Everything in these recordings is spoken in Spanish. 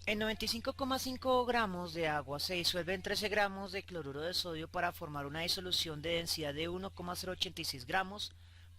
En 95,5 gramos de agua se disuelven 13 gramos de cloruro de sodio para formar una disolución de densidad de 1,086 gramos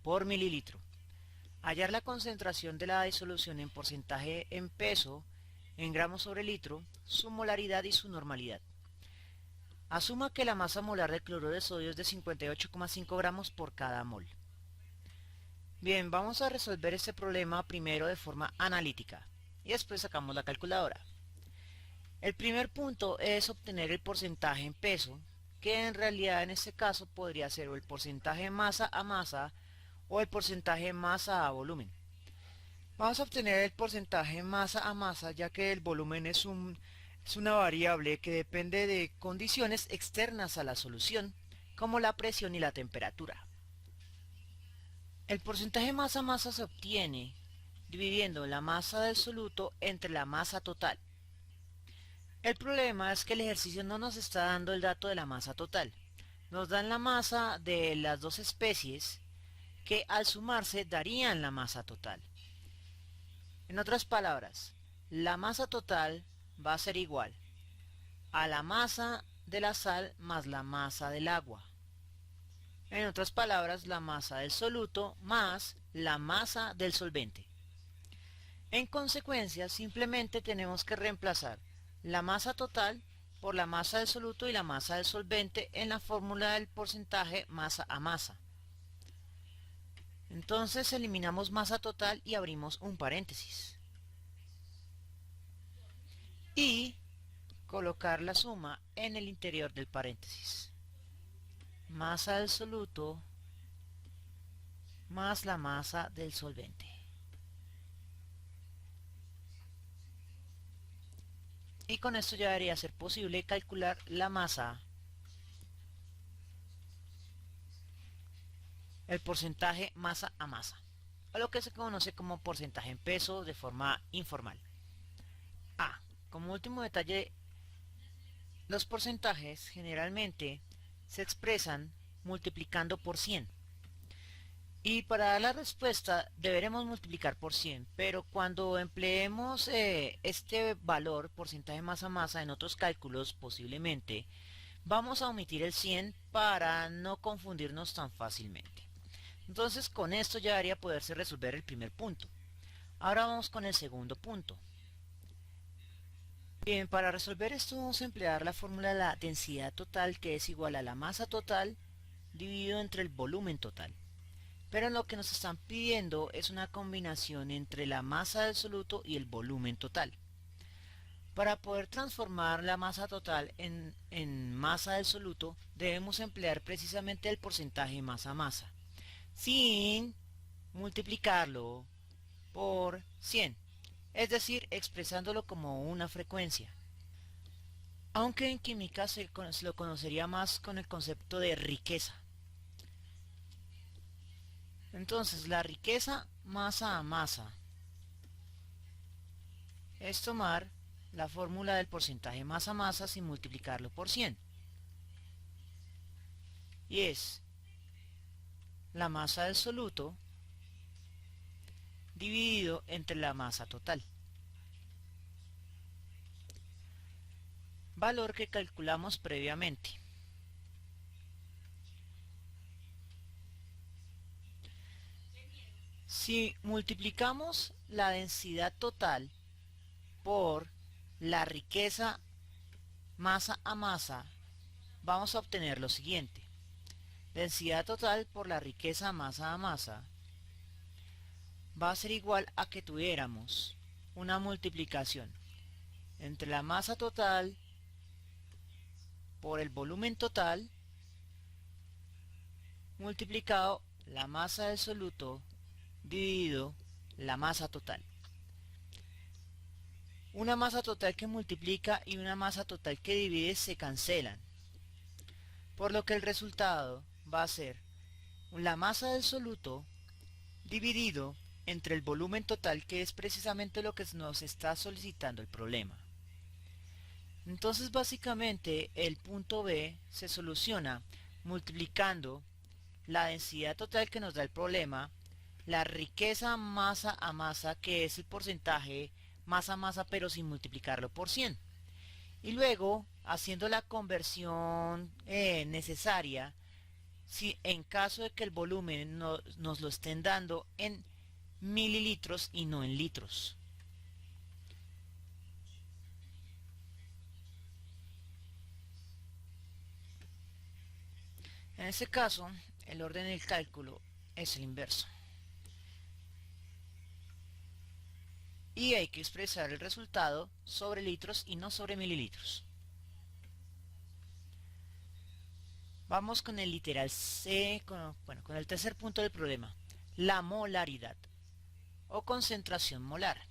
por mililitro. Hallar la concentración de la disolución en porcentaje en peso, en gramos sobre litro, su molaridad y su normalidad. Asuma que la masa molar de cloruro de sodio es de 58,5 gramos por cada mol. Bien, vamos a resolver este problema primero de forma analítica y después sacamos la calculadora. El primer punto es obtener el porcentaje en peso, que en realidad en este caso podría ser o el porcentaje masa a masa o el porcentaje masa a volumen. Vamos a obtener el porcentaje masa a masa, ya que el volumen es una variable que depende de condiciones externas a la solución, como la presión y la temperatura. El porcentaje masa a masa se obtiene dividiendo la masa del soluto entre la masa total. El problema es que el ejercicio no nos está dando el dato de la masa total. Nos dan la masa de las dos especies que al sumarse darían la masa total. En otras palabras, la masa total va a ser igual a la masa de la sal más la masa del agua. En otras palabras, la masa del soluto más la masa del solvente. En consecuencia, simplemente tenemos que reemplazar la masa total por la masa del soluto y la masa del solvente en la fórmula del porcentaje masa a masa. Entonces eliminamos masa total y abrimos un paréntesis. Y colocar la suma en el interior del paréntesis. Masa del soluto más la masa del solvente. Y con esto ya debería ser posible calcular la masa, el porcentaje masa a masa, o lo que se conoce como porcentaje en peso de forma informal. Como último detalle, los porcentajes generalmente se expresan multiplicando por 100. Y para dar la respuesta deberemos multiplicar por 100, pero cuando empleemos este valor, porcentaje masa a masa, en otros cálculos posiblemente, vamos a omitir el 100 para no confundirnos tan fácilmente. Entonces con esto ya debería poderse resolver el primer punto. Ahora vamos con el segundo punto. Bien, para resolver esto vamos a emplear la fórmula de la densidad total, que es igual a la masa total dividido entre el volumen total. Pero lo que nos están pidiendo es una combinación entre la masa del soluto y el volumen total. Para poder transformar la masa total en masa del soluto, debemos emplear precisamente el porcentaje masa a masa, sin multiplicarlo por 100, es decir, expresándolo como una frecuencia. Aunque en química se lo conocería más con el concepto de riqueza. Entonces, la riqueza masa a masa es tomar la fórmula del porcentaje masa a masa sin multiplicarlo por 100. Y es la masa del soluto dividido entre la masa total. Valor que calculamos previamente. Si multiplicamos la densidad total por la riqueza masa a masa, vamos a obtener lo siguiente. Densidad total por la riqueza masa a masa va a ser igual a que tuviéramos una multiplicación entre la masa total por el volumen total multiplicado la masa del soluto dividido la masa total. Una masa total que multiplica y una masa total que divide se cancelan, por lo que el resultado va a ser la masa del soluto dividido entre el volumen total, que es precisamente lo que nos está solicitando el problema. Entonces básicamente el punto B se soluciona multiplicando la densidad total que nos da el problema, la riqueza masa a masa, que es el porcentaje masa pero sin multiplicarlo por 100. Y luego, haciendo la conversión necesaria, si en caso de que el volumen nos lo estén dando en mililitros y no en litros. En este caso, el orden del cálculo es el inverso. Y hay que expresar el resultado sobre litros y no sobre mililitros. Vamos con el literal C, con el tercer punto del problema. La molaridad o concentración molar.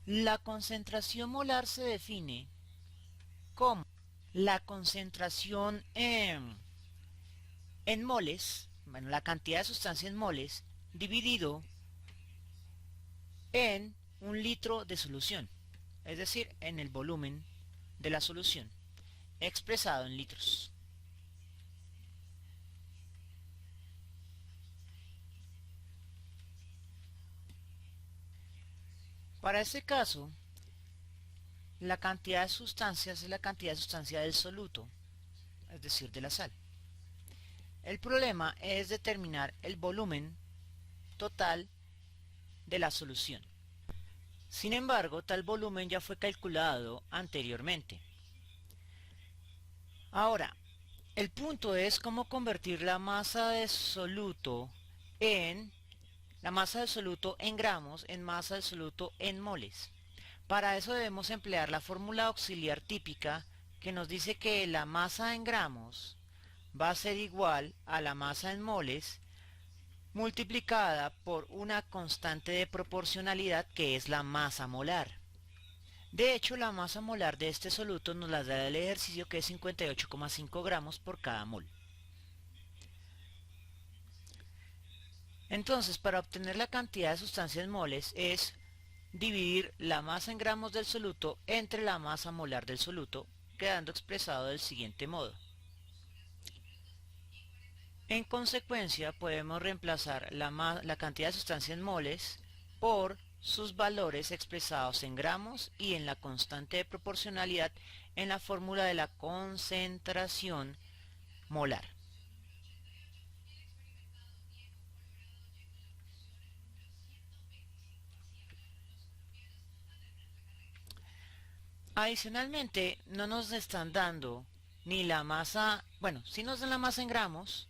La concentración molar se define como la concentración en moles, bueno, la cantidad de sustancia en moles, dividido en un litro de solución, es decir, en el volumen de la solución, expresado en litros. Para este caso, la cantidad de sustancias es la cantidad de sustancia del soluto, es decir, de la sal. El problema es determinar el volumen total de la solución. Sin embargo, tal volumen ya fue calculado anteriormente. Ahora, el punto es cómo convertir la masa de soluto en gramos en masa de soluto en moles. Para eso debemos emplear la fórmula auxiliar típica que nos dice que la masa en gramos va a ser igual a la masa en moles multiplicada por una constante de proporcionalidad que es la masa molar. De hecho, la masa molar de este soluto nos la da el ejercicio, que es 58,5 gramos por cada mol. Entonces, para obtener la cantidad de sustancia en moles es dividir la masa en gramos del soluto entre la masa molar del soluto, quedando expresado del siguiente modo. En consecuencia, podemos reemplazar la cantidad de sustancia en moles por sus valores expresados en gramos y en la constante de proporcionalidad en la fórmula de la concentración molar. Adicionalmente, no nos están dando ni la masa, bueno, sí nos dan la masa en gramos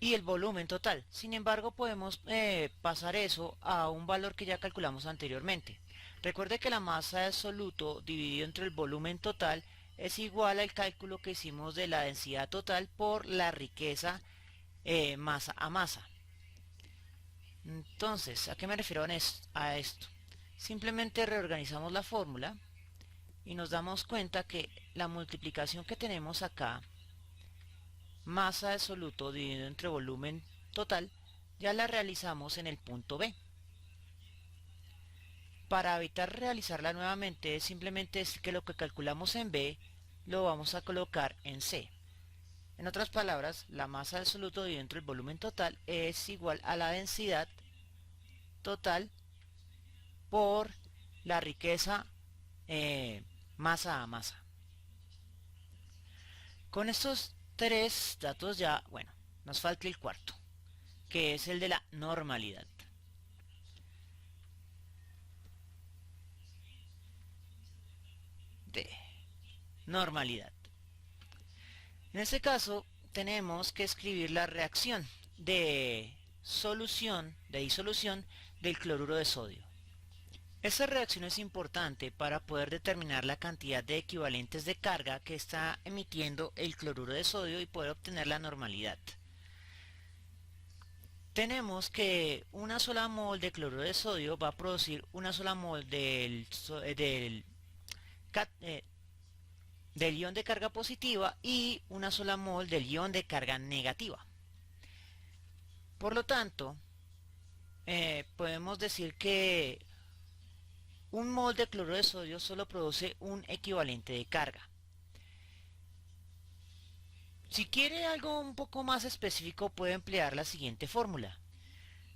y el volumen total. Sin embargo, podemos pasar eso a un valor que ya calculamos anteriormente. Recuerde que la masa de soluto dividido entre el volumen total es igual al cálculo que hicimos de la densidad total por la riqueza masa a masa. Entonces, ¿a qué me refiero a esto? Simplemente reorganizamos la fórmula y nos damos cuenta que la multiplicación que tenemos acá, masa de soluto dividido entre volumen total, ya la realizamos en el punto B. Para evitar realizarla nuevamente, simplemente es que lo que calculamos en B lo vamos a colocar en C. En otras palabras, la masa de soluto dividido entre el volumen total es igual a la densidad total por la riqueza masa a masa. Con estos tres datos ya, bueno, nos falta el cuarto, que es el de la normalidad. De normalidad. En este caso, tenemos que escribir la reacción de disolución del cloruro de sodio. Esta reacción es importante para poder determinar la cantidad de equivalentes de carga que está emitiendo el cloruro de sodio y poder obtener la normalidad. Tenemos que una sola mol de cloruro de sodio va a producir una sola mol del ion de carga positiva y una sola mol del ion de carga negativa. Por lo tanto, podemos decir que un mol de cloruro de sodio solo produce un equivalente de carga. Si quiere algo un poco más específico puede emplear la siguiente fórmula.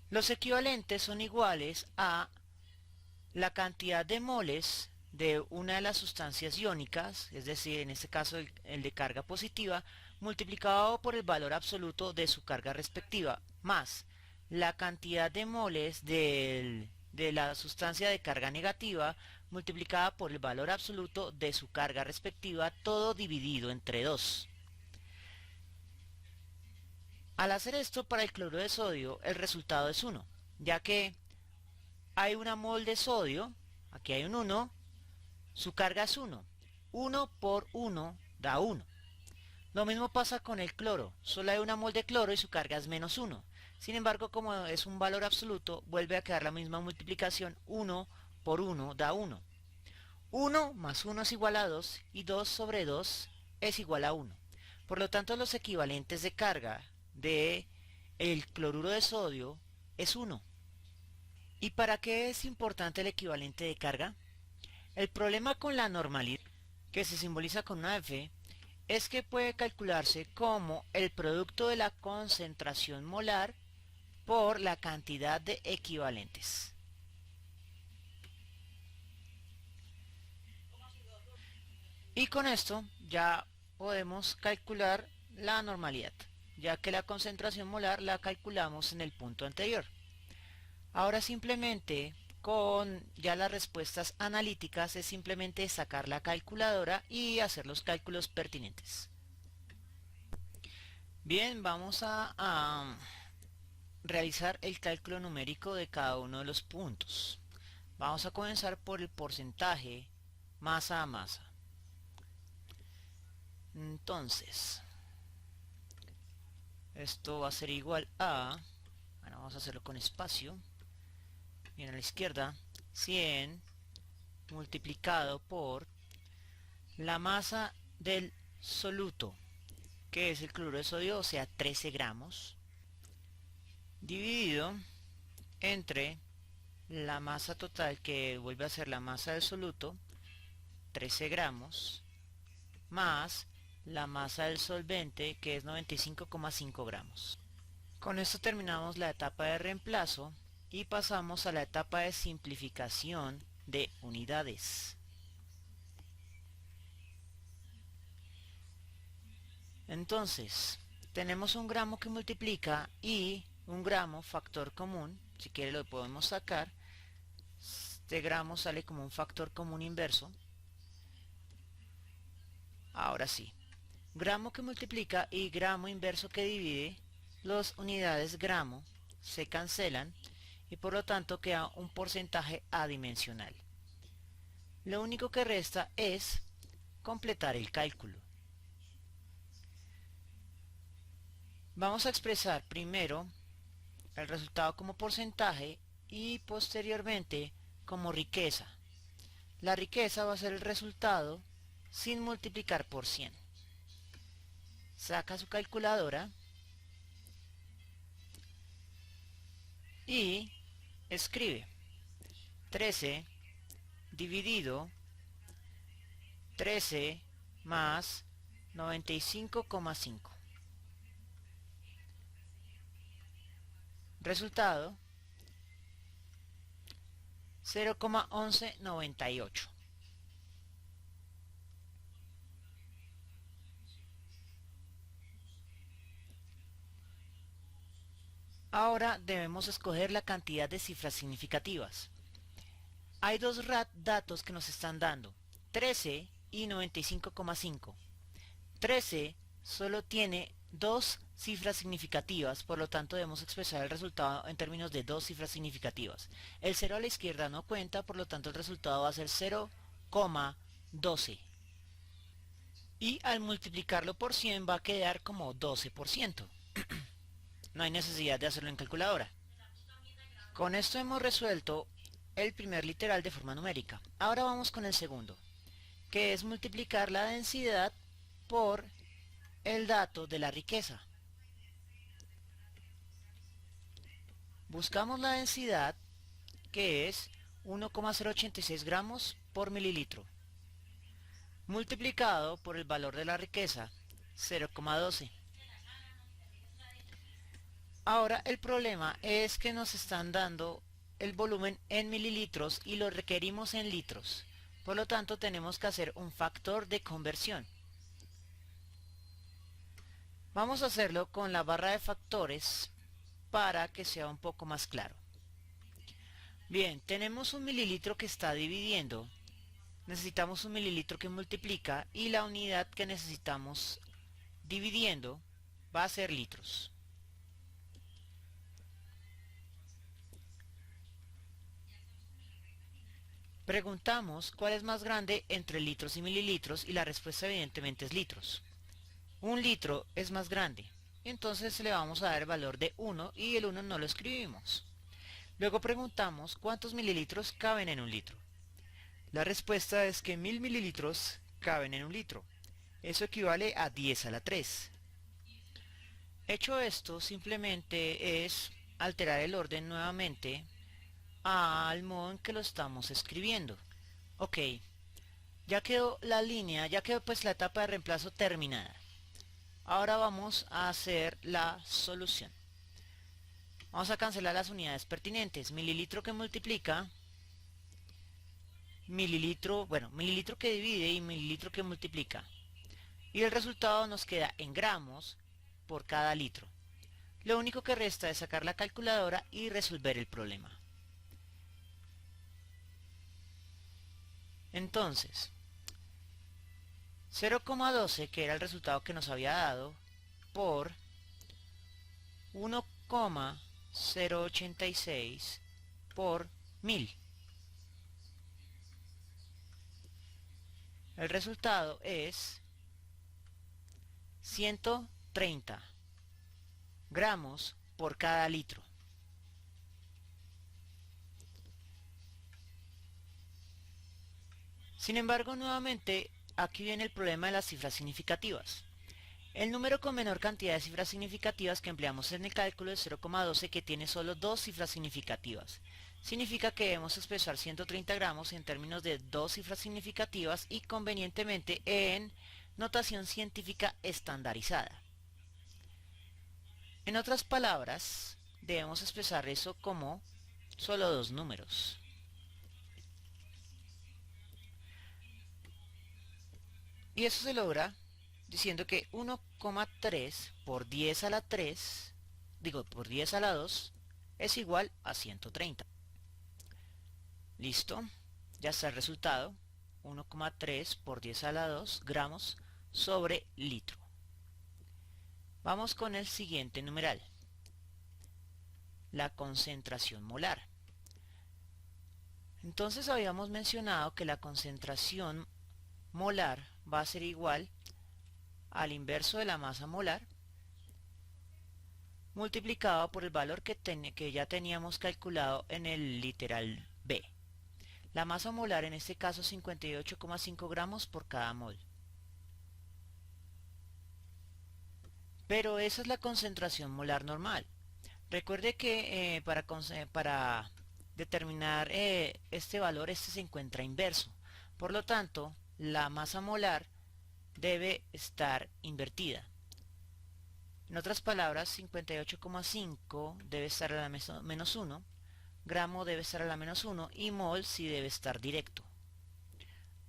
Los equivalentes son iguales a la cantidad de moles de una de las sustancias iónicas, es decir, en este caso el de carga positiva, multiplicado por el valor absoluto de su carga respectiva, más la cantidad de moles de la sustancia de carga negativa multiplicada por el valor absoluto de su carga respectiva, todo dividido entre 2. Al hacer esto para el cloruro de sodio, el resultado es 1, ya que hay una mol de sodio, aquí hay un 1, su carga es 1. 1 por 1 da 1. Lo mismo pasa con el cloro, solo hay una mol de cloro y su carga es menos 1. Sin embargo, como es un valor absoluto, vuelve a quedar la misma multiplicación, 1 por 1 da 1. 1 más 1 es igual a 2 y 2 sobre 2 es igual a 1. Por lo tanto, los equivalentes de carga de el cloruro de sodio es 1. ¿Y para qué es importante el equivalente de carga? El problema con la normalidad, que se simboliza con una F, es que puede calcularse como el producto de la concentración molar por la cantidad de equivalentes. Y con esto ya podemos calcular la normalidad, ya que la concentración molar la calculamos en el punto anterior. Ahora simplemente con ya las respuestas analíticas es simplemente sacar la calculadora y hacer los cálculos pertinentes. Bien, vamos a realizar el cálculo numérico de cada uno de los puntos. Vamos a comenzar por el porcentaje masa a masa. Entonces, esto va a ser igual a, bueno, vamos a hacerlo con espacio, bien a la izquierda, 100 multiplicado por la masa del soluto, que es el cloruro de sodio, o sea 13 gramos, dividido entre la masa total, que vuelve a ser la masa del soluto, 13 gramos, más la masa del solvente, que es 95,5 gramos. Con esto terminamos la etapa de reemplazo y pasamos a la etapa de simplificación de unidades. Entonces, tenemos un gramo que multiplica y un gramo factor común, si quiere lo podemos sacar. Este gramo sale como un factor común inverso. Ahora sí, gramo que multiplica y gramo inverso que divide, las unidades gramo se cancelan y por lo tanto queda un porcentaje adimensional. Lo único que resta es completar el cálculo. Vamos a expresar primero el resultado como porcentaje y posteriormente como riqueza. La riqueza va a ser el resultado sin multiplicar por 100. Saca su calculadora y escribe 13 dividido 13 más 95,5. Resultado 0,1198. Ahora debemos escoger la cantidad de cifras significativas. Hay dos datos que nos están dando, 13 y 95,5. 13 solo tiene dos cifras significativas, por lo tanto debemos expresar el resultado en términos de dos cifras significativas. El 0 a la izquierda no cuenta, por lo tanto el resultado va a ser 0,12. Y al multiplicarlo por 100 va a quedar como 12%. No hay necesidad de hacerlo en calculadora. Con esto hemos resuelto el primer literal de forma numérica. Ahora vamos con el segundo, que es multiplicar la densidad por el dato de la riqueza. Buscamos la densidad, que es 1,086 gramos por mililitro, multiplicado por el valor de la riqueza, 0,12. Ahora el problema es que nos están dando el volumen en mililitros y lo requerimos en litros. Por lo tanto tenemos que hacer un factor de conversión. Vamos a hacerlo con la barra de factores para que sea un poco más claro. Bien, tenemos un mililitro que está dividiendo. Necesitamos un mililitro que multiplica y la unidad que necesitamos dividiendo va a ser litros. Preguntamos cuál es más grande entre litros y mililitros y la respuesta evidentemente es litros. Un litro es más grande, entonces le vamos a dar el valor de 1 y el 1 no lo escribimos. Luego preguntamos cuántos mililitros caben en un litro. La respuesta es que 1000 mililitros caben en un litro. Eso equivale a 10 a la 3. Hecho esto, simplemente es alterar el orden nuevamente al modo en que lo estamos escribiendo. Ok, ya quedó la línea, ya quedó pues la etapa de reemplazo terminada. Ahora vamos a hacer la solución. Vamos a cancelar las unidades pertinentes. Mililitro que multiplica, mililitro que divide y mililitro que multiplica. Y el resultado nos queda en gramos por cada litro. Lo único que resta es sacar la calculadora y resolver el problema. Entonces, 0,12, que era el resultado que nos había dado, por 1,086 por 1000. El resultado es 130 gramos por cada litro. Sin embargo, nuevamente, aquí viene el problema de las cifras significativas. El número con menor cantidad de cifras significativas que empleamos en el cálculo es 0,12, que tiene solo dos cifras significativas. Significa que debemos expresar 130 gramos en términos de dos cifras significativas y convenientemente en notación científica estandarizada. En otras palabras, debemos expresar eso como solo dos números. Y eso se logra diciendo que 1,3 por 10 a la 3, por 10 a la 2, es igual a 130. Listo, ya está el resultado. 1,3 por 10 a la 2 gramos sobre litro. Vamos con el siguiente numeral. La concentración molar. Entonces habíamos mencionado que la concentración molar va a ser igual al inverso de la masa molar multiplicado por el valor que ya teníamos calculado en el literal B. La masa molar en este caso es 58,5 gramos por cada mol. Pero esa es la concentración molar normal. Recuerde que para determinar este valor, este se encuentra inverso. Por lo tanto, la masa molar debe estar invertida. En otras palabras, 58,5 debe estar a la menos 1, gramo debe estar a la menos 1 y mol sí debe estar directo.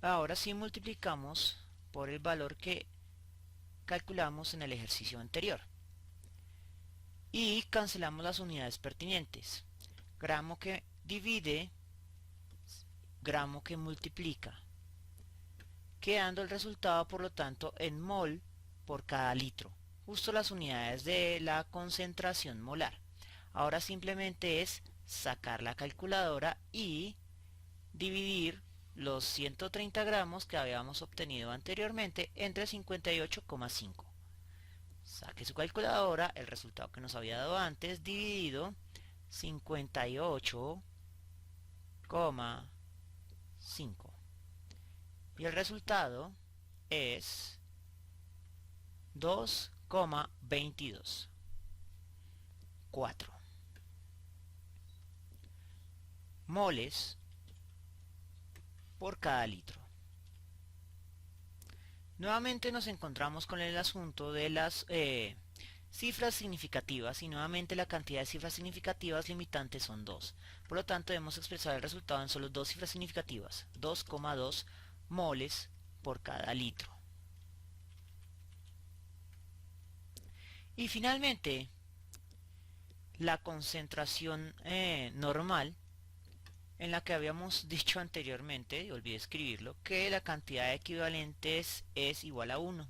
Ahora sí multiplicamos por el valor que calculamos en el ejercicio anterior. Y cancelamos las unidades pertinentes. Gramo que divide, gramo que multiplica. Quedando el resultado, por lo tanto, en mol por cada litro. Justo las unidades de la concentración molar. Ahora simplemente es sacar la calculadora y dividir los 130 gramos que habíamos obtenido anteriormente entre 58,5. Saque su calculadora, el resultado que nos había dado antes, dividido 58,5. Y el resultado es 2,22. 4 moles por cada litro. Nuevamente nos encontramos con el asunto de las cifras significativas y nuevamente la cantidad de cifras significativas limitantes son 2. Por lo tanto debemos expresar el resultado en solo dos cifras significativas, 2,2 moles por cada litro. Y finalmente, la concentración normal, en la que habíamos dicho anteriormente, y olvidé escribirlo, que la cantidad de equivalentes es igual a 1.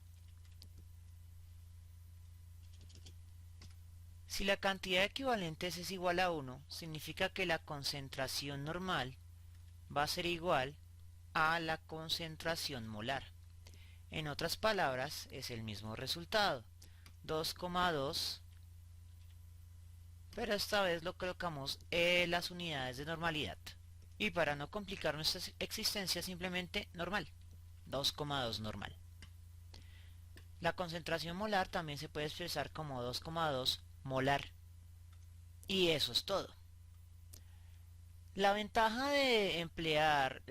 Si la cantidad de equivalentes es igual a 1, significa que la concentración normal va a ser igual a la concentración molar. En otras palabras, es el mismo resultado, 2,2, pero esta vez lo colocamos en las unidades de normalidad. Y para no complicar nuestra existencia, simplemente normal, 2,2 normal. La concentración molar también se puede expresar como 2,2 molar. Y eso es todo. La ventaja de emplear,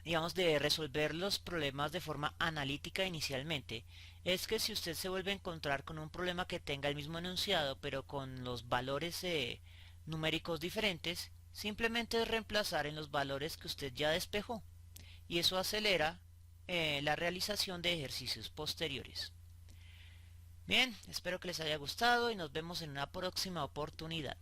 digamos, de resolver los problemas de forma analítica inicialmente, es que si usted se vuelve a encontrar con un problema que tenga el mismo enunciado, pero con los valores numéricos diferentes, simplemente es reemplazar en los valores que usted ya despejó. Y eso acelera la realización de ejercicios posteriores. Bien, espero que les haya gustado y nos vemos en una próxima oportunidad.